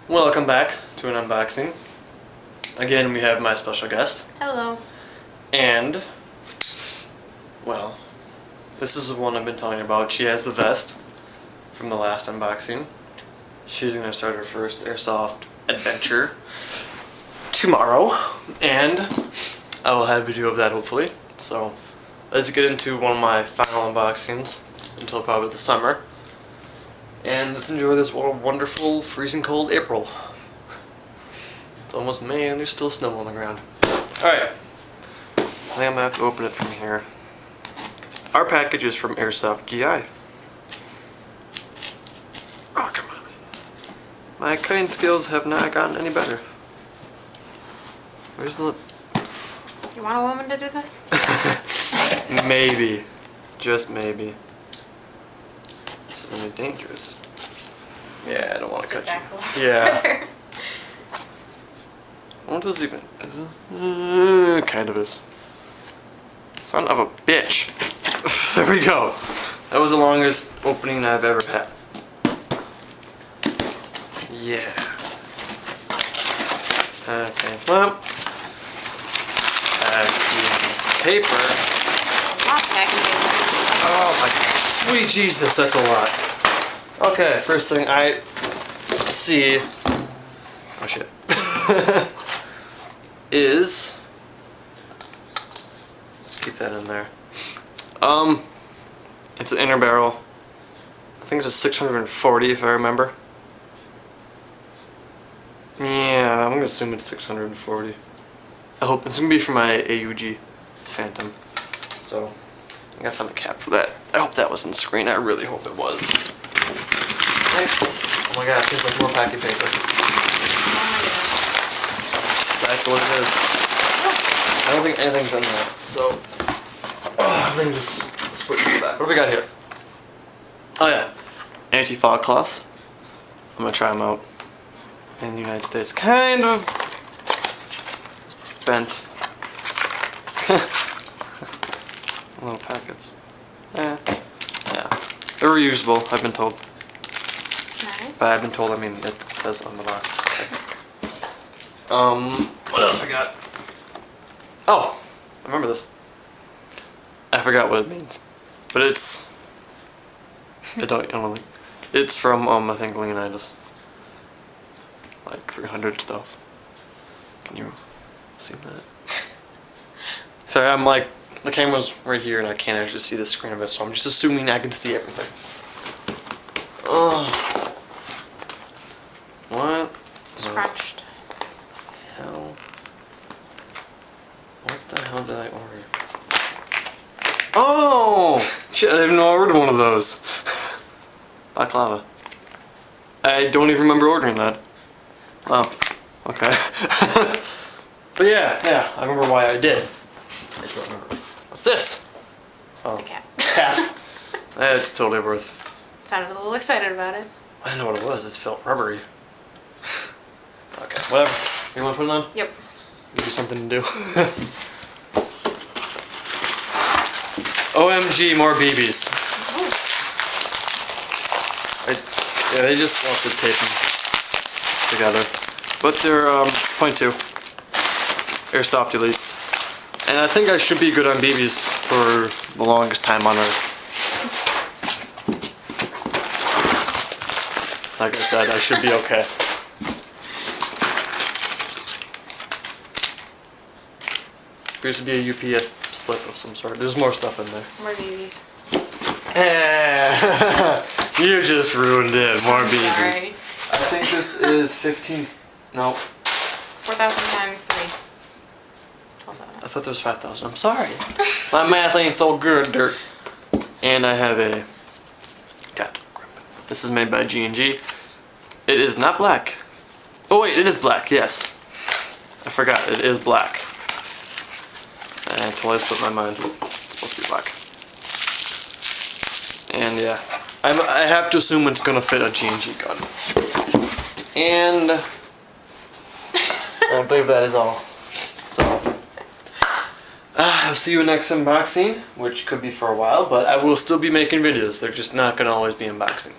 Welcome back to an unboxing. Again, we have my special guest. Hello. And, well, this is the one I've been telling you about. She has the vest from the last unboxing. She's going to start her first airsoft adventure tomorrow, and I will have a video of that hopefully. So, let's get into one of my final unboxings until probably the summer. And let's enjoy this wonderful, freezing cold April. It's almost May and there's still snow on the ground. Alright, I think I'm gonna have to open it from here. Our package is from Airsoftgi. Oh, come on. My cutting skills have not gotten any better. Where's the... You want a woman to do this? Maybe. Just maybe. This is gonna be dangerous. Yeah, I don't want to cut you. Yeah. What does even... kind of is. Son of a bitch. There we go. That was the longest opening I've ever had. Yeah. Okay. Well. Paper. Not packing paper. Oh my sweet Jesus, that's a lot. Okay, first thing I see. Oh shit. Is, keep that in there. It's an inner barrel. I think it's a 640 if I remember. Yeah, I'm gonna assume it's 640. I hope it's gonna be for my AUG Phantom. So I gotta find the cap for that. I hope that was in the screen. I really hope it was. Next. Oh my god, it feels like more packing paper. Exactly what it is. I don't think anything's in there, so everything just switches back. What do we got here? Oh yeah, anti-fog cloths. I'm gonna try them out in the United States. Kind of bent. Little packets. Yeah, they're reusable. I've been told. Nice. But I've been told. I mean, it says on the box. What else we got? Oh, I remember this. I forgot what it means, but it's. I don't know. It's from I think Leonidas. Like 300 stuff. Can you see that? Sorry, I'm like the camera's right here and I can't actually see the screen of it, so I'm just assuming I can see everything. Oh, what? It's crunched. Hell. What the hell did I order? Oh! Shit, I didn't even know I ordered one of those. Baklava. I don't even remember ordering that. Oh, okay. But yeah, I remember why I did. I just don't remember. What's this? Oh, The cap. Cap. It's totally worth. Sounded a little excited about it. I didn't know what it was. It felt rubbery. Okay, whatever. You want to put it on? Yep. Give you something to do. OMG, more BBs. Yeah, they just left the tape together. But they're .2 Airsoft Elites. And I think I should be good on BBs for the longest time on Earth. Like I said, I should be okay. Appears to be a UPS slip of some sort. There's more stuff in there. More babies. You just ruined it. More BBs. Sorry. I think this is 15. No. 4,000 times 3. 12,000. I thought there was 5,000. I'm sorry. My math ain't so good, dirt. And I have a tactical grip. This is made by G&G. It is not black. Oh wait, it is black. Yes. I forgot. It is black. Until I slipped my mind. It's supposed to be black. And yeah, I have to assume it's gonna fit a G&G gun. And I believe that is all. So I'll see you next unboxing, which could be for a while, but I will still be making videos. They're just not gonna always be unboxing.